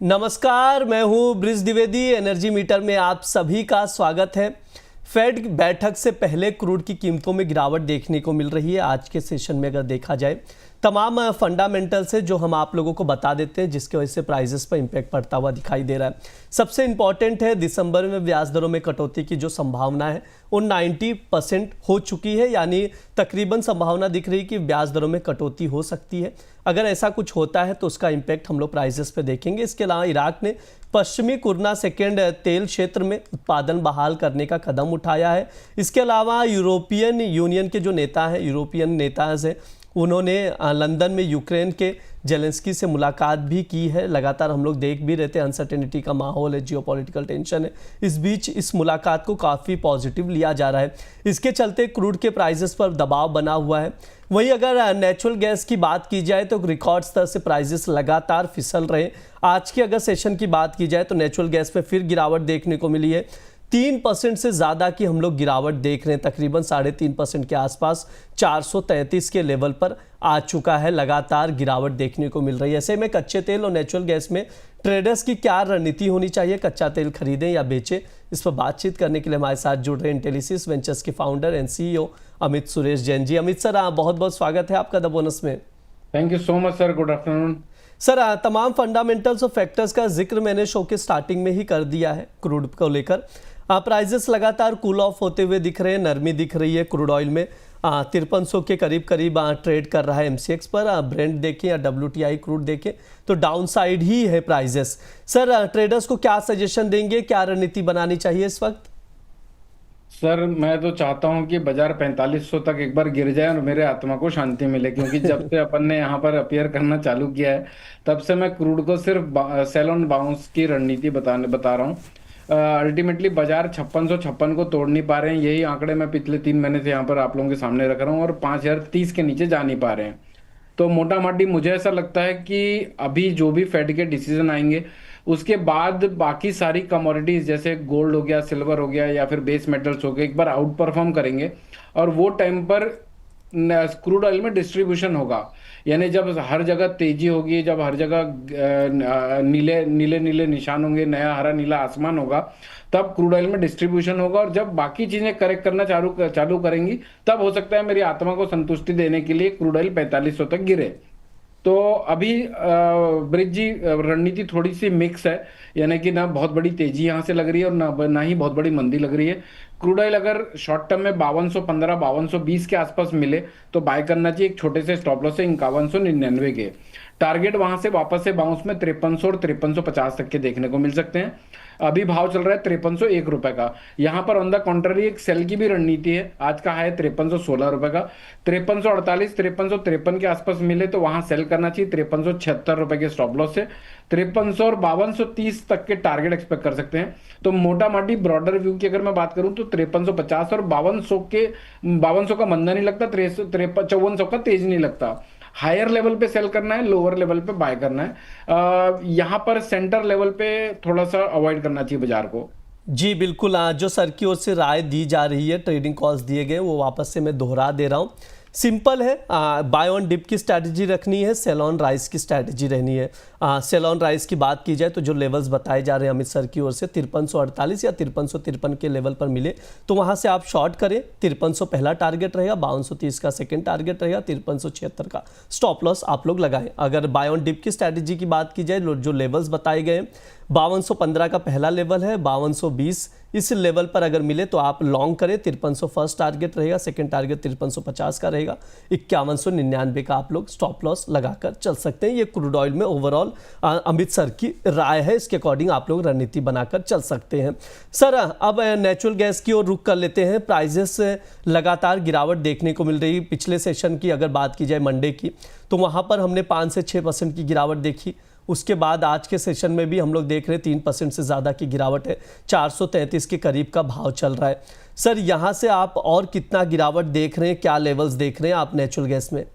नमस्कार, मैं हूं ब्रिज द्विवेदी। एनर्जी मीटर में आप सभी का स्वागत है। फेड बैठक से पहले क्रूड की कीमतों में गिरावट देखने को मिल रही है। आज के सेशन में अगर देखा जाए तमाम फंडामेंटल्स है जो हम आप लोगों को बता देते हैं, जिसकी वजह से प्राइसेस पर इंपैक्ट पड़ता हुआ दिखाई दे रहा है। सबसे इंपॉर्टेंट है, दिसंबर में ब्याज दरों में कटौती की जो संभावना है वो 90% हो चुकी है, यानी तकरीबन संभावना दिख रही है कि ब्याज दरों में कटौती हो सकती है। अगर ऐसा कुछ होता है तो उसका इम्पैक्ट हम लोग प्राइसेस पे देखेंगे। इसके अलावा इराक ने पश्चिमी कुरना सेकेंड तेल क्षेत्र में उत्पादन बहाल करने का कदम उठाया है। इसके अलावा यूरोपियन यूनियन के जो नेता हैं, यूरोपियन नेता हैं, उन्होंने लंदन में यूक्रेन के जेलेंस्की से मुलाकात भी की है। लगातार हम लोग देख भी रहते हैं, अनसर्टेनिटी का माहौल है, जियोपॉलिटिकल टेंशन है। इस बीच इस मुलाकात को काफ़ी पॉजिटिव लिया जा रहा है। इसके चलते क्रूड के प्राइसेस पर दबाव बना हुआ है। वहीं अगर नेचुरल गैस की बात की जाए तो रिकॉर्ड स्तर से प्राइसेस लगातार फिसल रहे। आज के अगर सेशन की बात की जाए तो नेचुरल गैस पे फिर गिरावट देखने को मिली है। 3% से ज़्यादा की हम लोग गिरावट देख रहे हैं, तकरीबन 3.5% के आसपास 433 के लेवल पर आ चुका है। लगातार गिरावट देखने को मिल रही है। ऐसे में कच्चे तेल और नेचुरल गैस में ट्रेडर्स की क्या रणनीति होनी चाहिए, कच्चा तेल खरीदें या बेचें, इस पर बातचीत करने के लिए हमारे साथ जुड़ रहे इंटेलिसिस वेंचर्स के founder and CEO Amit Suresh Jain ji. Amit sir, बहुत बहुत स्वागत है आपका द बोनस में। Thank you so much sir, good afternoon sir. तमाम फंडामेंटल्स और फैक्टर्स का जिक्र मैंने शो के स्टार्टिंग में ही कर दिया है। क्रूड को लेकर प्राइजेस लगातार कूल ऑफ होते हुए दिख रहे हैं, नरमी दिख रही है। क्रूड ऑयल में 5300 के करीब ट्रेड कर रहा है MCX पर। ब्रेंट देखें या WTI क्रूड देखें तो डाउन साइड ही है प्राइजेस। सर, ट्रेडर्स को क्या सजेशन देंगे, क्या रणनीति बनानी चाहिए इस वक्त? सर, मैं तो चाहता हूं कि बाजार 4500 तक एक बार गिर जाए और मेरे आत्मा को शांति मिले, क्योंकि जब से अपन ने यहाँ पर अपियर करना चालू किया है तब से मैं क्रूड को सिर्फ सेल ऑन बाउंस की रणनीति बता रहा हूँ। अल्टीमेटली बाजार 5656 को तोड़ नहीं पा रहे हैं। यही आंकड़े मैं पिछले 3 महीने से यहाँ पर आप लोगों के सामने रख रहा हूँ, और 5030 के नीचे जा नहीं पा रहे हैं। तो मोटा मोटी मुझे ऐसा लगता है कि अभी जो भी फेड के डिसीजन आएंगे उसके बाद बाकी सारी कमोडिटीज जैसे गोल्ड हो गया, सिल्वर हो गया, या फिर बेस मेटल्स हो गए, एक बार आउट परफॉर्म करेंगे। और वो टाइम पर क्रूड ऑयल में डिस्ट्रीब्यूशन होगा, यानी जब हर जगह तेजी होगी, जब हर जगह नीले नीले नीले निशान होंगे, नया हरा नीला आसमान होगा, तब क्रूड ऑयल में डिस्ट्रीब्यूशन होगा। और जब बाकी चीजें करेक्ट करना चालू करेंगी, तब हो सकता है मेरी आत्मा को संतुष्टि देने के लिए क्रूड ऑयल 4500 तक गिरे। तो अभी ब्रिज जी, रणनीति थोड़ी सी मिक्स है, यानी कि ना बहुत बड़ी तेजी यहाँ से लग रही है और ना ही बहुत बड़ी मंदी लग रही है। क्रूड ऑयल अगर शॉर्ट टर्म में 5215 5220 के आसपास मिले तो बाय करना चाहिए, एक छोटे से स्टॉप लॉस से 5199 के। टारगेट वहां से वापस से बाउंस में 5300 और 5350 तक के देखने को मिल सकते हैं। अभी भाव चल रहा है 5301 रुपए का। यहाँ पर ऑन द कॉन्ट्ररी एक सेल की भी रणनीति है। आज का है 5316 रुपए का। 5348 5353 के आसपास मिले तो वहां सेल करना चाहिए 5376 रुपए के स्टॉप लॉस से। 5300 और 5230 तक के टारगेट एक्सपेक्ट कर सकते हैं। तो मोटा मोटी ब्रॉडर व्यू की अगर मैं बात करूं तो 5350 और 5200 का मंदा नहीं लगता, 5400 का तेज नहीं लगता। हायर लेवल पे सेल करना है, लोअर लेवल पे बाय करना है। यहां पर सेंटर लेवल पे थोड़ा सा अवॉइड करना चाहिए बाजार को। जी बिल्कुल। जो सर की ओर से राय दी जा रही है, ट्रेडिंग कॉल्स दिए गए, वो वापस से मैं दोहरा दे रहा हूँ। सिंपल है, बाय ऑन डिप की स्ट्रैटेजी रखनी है, सेल ऑन राइस की स्ट्रैटेजी रहनी है। सेल ऑन राइस की बात की जाए तो जो लेवल्स बताए जा रहे हैं अमित सर की ओर से 5348 या 5353 के लेवल पर मिले तो वहां से आप शॉर्ट करें। 5300 पहला टारगेट रहेगा, 5230 का सेकंड टारगेट रहेगा, 5376 का स्टॉप लॉस आप लोग लगाएं। अगर बाय ऑन डिप की स्ट्रैटेजी की बात की जाए, जो लेवल्स बताए गए 5215 का पहला लेवल है, 5220 इस लेवल पर अगर मिले तो आप लॉन्ग करें। 5300 फर्स्ट टारगेट रहेगा, सेकंड टारगेट 5350 का रहेगा, 5199 का आप लोग स्टॉप लॉस लगाकर चल सकते हैं। ये क्रूड ऑयल में ओवरऑल अमित सर की राय है, इसके अकॉर्डिंग आप लोग रणनीति बनाकर चल सकते हैं। सर, अब नेचुरल गैस की ओर रुख कर लेते हैं। प्राइजेस लगातार गिरावट देखने को मिल रही है। पिछले सेशन की अगर बात की जाए मंडे की, तो वहां पर हमने 5 से 6% की गिरावट देखी। उसके बाद आज के सेशन में भी हम लोग देख रहे हैं 3% से ज़्यादा की गिरावट है, 433 के करीब का भाव चल रहा है। सर, यहाँ से आप और कितना गिरावट देख रहे हैं, क्या लेवल्स देख रहे हैं आप नेचुरल गैस में?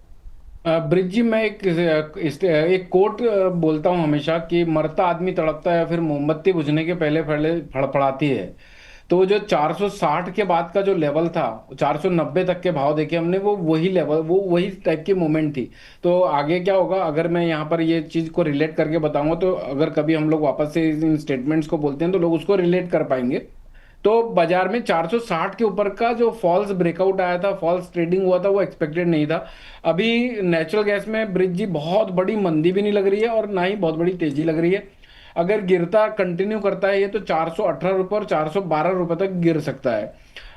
ब्रिज जी, मैं एक कोट बोलता हूं हमेशा कि मरता आदमी तड़पता है, फिर मोमबत्ती बुझने के पहले पहले फड़फड़ाती है। तो जो 460 के बाद का जो लेवल था, 490 तक के भाव देखे हमने, वो वही लेवल, वो वही टाइप की मूवमेंट थी। तो आगे क्या होगा, अगर मैं यहाँ पर ये चीज को रिलेट करके बताऊंगा, तो अगर कभी हम लोग वापस से इन स्टेटमेंट्स को बोलते हैं तो लोग उसको रिलेट कर पाएंगे। तो बाजार में 460 के ऊपर का जो फॉल्स ब्रेकआउट आया था, फॉल्स ट्रेडिंग हुआ था, वो एक्सपेक्टेड नहीं था। अभी नेचुरल गैस में ब्रिज जी बहुत बड़ी मंदी भी नहीं लग रही है और ना ही बहुत बड़ी तेजी लग रही है। अगर गिरता कंटिन्यू करता है ये, तो 418 रुपये और 412 रुपये तक गिर सकता है।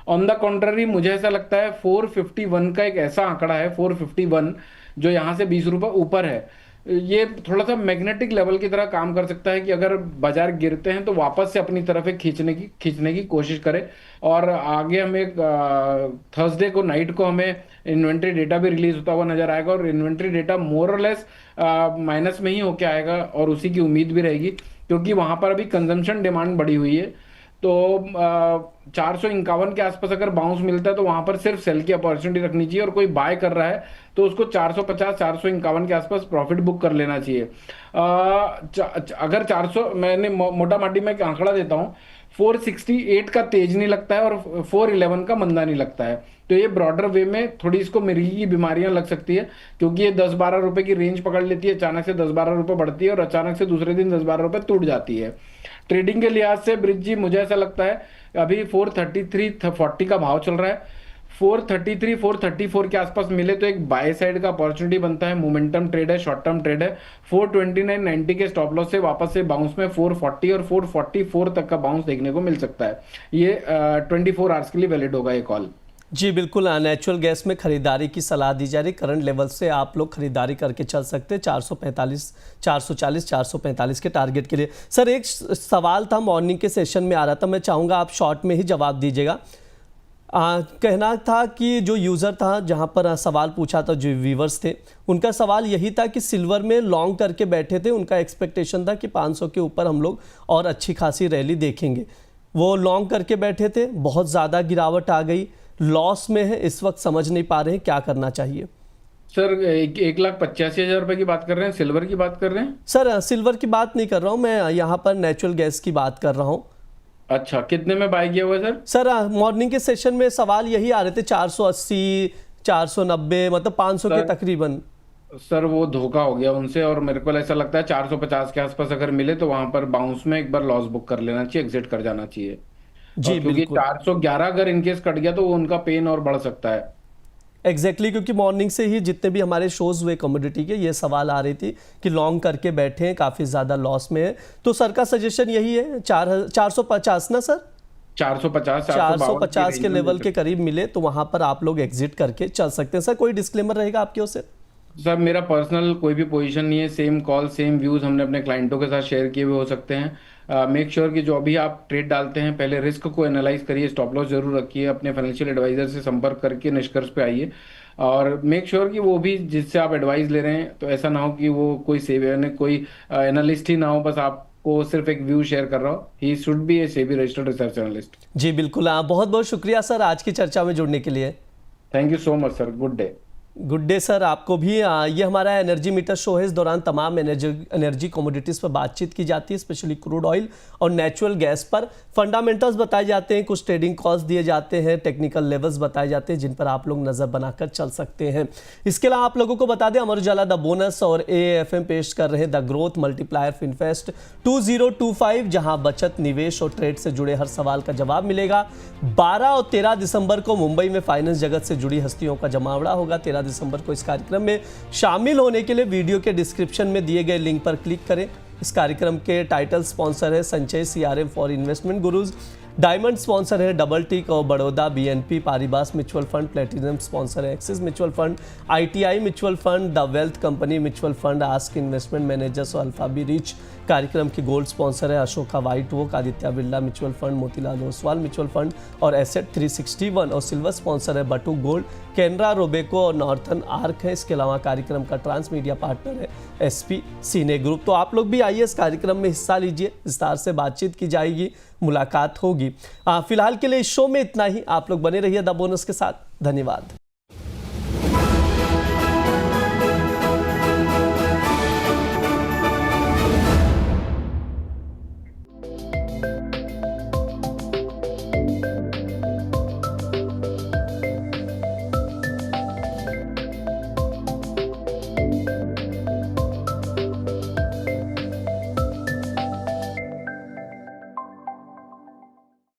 ऑन द कॉन्ट्ररी मुझे ऐसा लगता है 451 का एक ऐसा आंकड़ा है, 451, जो यहाँ से 20 रुपये ऊपर है। ये थोड़ा सा मैग्नेटिक लेवल की तरह काम कर सकता है कि अगर बाजार गिरते हैं तो वापस से अपनी तरफ एक खींचने की कोशिश करे। और आगे हमें थर्सडे को नाइट को हमें इन्वेंट्री डेटा भी रिलीज होता हुआ नजर आएगा, और इन्वेंट्री डेटा मोर और लेस माइनस में ही होके आएगा, और उसी की उम्मीद भी रहेगी, क्योंकि वहां पर अभी कंजम्पशन डिमांड बढ़ी हुई है। तो 451 के आसपास अगर बाउंस मिलता है तो वहां पर सिर्फ सेल की अपॉर्चुनिटी रखनी चाहिए, और कोई बाय कर रहा है तो उसको 450 451 के आसपास प्रॉफिट बुक कर लेना चाहिए। अगर 400, मैंने मोटा माटी में एक आंकड़ा देता हूँ, 468 का तेज नहीं लगता है और 411 का मंदा नहीं लगता है। तो ये ब्रॉडर वे में थोड़ी इसको मिर्गी की बीमारियां लग सकती है, क्योंकि ये 10-12 रुपए की रेंज पकड़ लेती है, अचानक से 10-12 रुपए बढ़ती है और अचानक से दूसरे दिन 10-12 रुपए टूट जाती है। ट्रेडिंग के लिहाज से ब्रिज जी मुझे ऐसा लगता है अभी 433.40 का भाव चल रहा है। 433 434 के आसपास मिले तो एक बाय साइड का अपॉर्चुनिटी बनता है, मोमेंटम ट्रेड है, शॉर्ट टर्म ट्रेड है। 429.90 के स्टॉप लॉस से वापस से बाउंस में 440 और 444 तक का बाउंस देखने को मिल सकता है। ये 24 आवर्स के लिए वैलिड होगा ये कॉल। जी बिल्कुल, नेचुरल गैस में खरीदारी की सलाह दी जा रही। करंट लेवल से आप लोग खरीदारी करके चल सकते हैं 445 440 445 के टारगेट के लिए। सर एक सवाल था मॉर्निंग के सेशन में आ रहा था, मैं चाहूँगा आप शॉर्ट में ही जवाब दीजिएगा। कहना था कि जो यूज़र था, जहाँ पर सवाल पूछा था, जो व्यूवर्स थे, उनका सवाल यही था कि सिल्वर में लॉन्ग करके बैठे थे, उनका एक्सपेक्टेशन था कि 500 के ऊपर हम लोग और अच्छी खासी रैली देखेंगे। वो लॉन्ग करके बैठे थे, बहुत ज़्यादा गिरावट आ गई, लॉस में है, इस वक्त समझ नहीं पा रहे हैं क्या करना चाहिए। सर 1,85,000 रुपए की बात कर रहे हैं, सिल्वर की बात कर रहे हैं? सर सिल्वर की बात नहीं कर रहा हूँ मैं, यहाँ पर नेचुरल गैस की बात कर रहा हूँ। अच्छा, कितने में बाय किया हुआ सर? सर मॉर्निंग के सेशन में सवाल यही आ रहे थे, 480 490, मतलब 500 के तकरीबन। सर वो धोखा हो गया उनसे, और मेरे को ऐसा लगता है 450 के आसपास अगर मिले तो वहां पर बाउंस में एक बार लॉस बुक कर लेना चाहिए, एग्जिट कर जाना चाहिए। जी और क्योंकि बिल्कुल 411 अगर इनकेस कट गया तो वो उनका पेन और बढ़ सकता है। एग्जैक्टली क्योंकि मॉर्निंग से ही जितने भी हमारे शोज हुए कमोडिटी के, ये सवाल आ रही थी कि लॉन्ग करके बैठे हैं, काफ़ी ज़्यादा लॉस में है। तो सर का सजेशन यही है 450 ना सर, 450 के लेवल के करीब मिले तो वहां पर आप लोग एग्जिट करके चल सकते हैं। सर कोई डिस्क्लेमर रहेगा आपकी ओर से? सर मेरा पर्सनल कोई भी पोजीशन नहीं है, सेम कॉल सेम व्यूज हमने अपने क्लाइंटों के साथ शेयर किए हुए हो सकते हैं। मेक श्योर कि जो भी आप ट्रेड डालते हैं पहले रिस्क को एनालाइज करिए, स्टॉप लॉस जरूर रखिए, अपने फाइनेंशियल एडवाइजर से संपर्क करके निष्कर्ष पे आइए, और मेक श्योर कि वो भी जिससे आप एडवाइस ले रहे हैं तो ऐसा ना हो कि वो कोई कोई एनालिस्ट ही ना हो, बस आपको सिर्फ एक व्यू शेयर कर रहा हो। He should be a SEBI registered research analyst. जी बिल्कुल, बहुत बहुत शुक्रिया सर आज की चर्चा में जुड़ने के लिए। Thank you so much sir, good day. Good day sir आपको भी। ये हमारा एनर्जी मीटर शो है, इस दौरान तमाम एनर्जी कमोडिटीज़ पर बातचीत की जाती है, स्पेशली क्रूड ऑयल और नेचुरल गैस पर। फंडामेंटल्स बताए जाते हैं, कुछ ट्रेडिंग कॉल्स दिए जाते हैं, टेक्निकल लेवल्स बताए जाते हैं जिन पर आप लोग नज़र बनाकर चल सकते हैं। इसके अलावा आप लोगों को बता दें, अमर उजाला द बोनस और AAFM पेश कर रहे हैं द ग्रोथ मल्टीप्लायर फिनफेस्ट 2025, जहां बचत, निवेश और ट्रेड से जुड़े हर सवाल का जवाब मिलेगा। 12 और 13 दिसंबर को मुंबई में फाइनेंस जगत से जुड़ी हस्तियों का जमावड़ा होगा। 13 दिसंबर को इस कार्यक्रम में शामिल होने के लिए वीडियो के डिस्क्रिप्शन में दिए गए लिंक पर क्लिक करें। इस कार्यक्रम के टाइटल स्पॉन्सर है Sanchay CRM for investment gurus, diamond sponsor है डबल टिक और Baroda BNP Paribas mutual fund, platinum sponsor है Axis mutual fund, ITI mutual fund, the Wealth Company mutual fund, Ask Investment Managers और Alpha B Rich. कार्यक्रम के gold sponsor है Ashoka White Oak, Aditya Birla mutual fund, Motilal Oswal mutual fund और asset 361, और silver sponsor है बटू gold, Canara, Robeco और नॉर्थन आर्क है। इसके अलावा कार्यक्रम का ट्रांस मीडिया पार्टनर है SP सीने ग्रुप। तो आप लोग भी आइए, इस कार्यक्रम में हिस्सा लीजिए, विस्तार से बातचीत की जाएगी, मुलाकात होगी। फिलहाल के लिए इस शो में इतना ही। आप लोग बने रहिए द बोनस के साथ। धन्यवाद।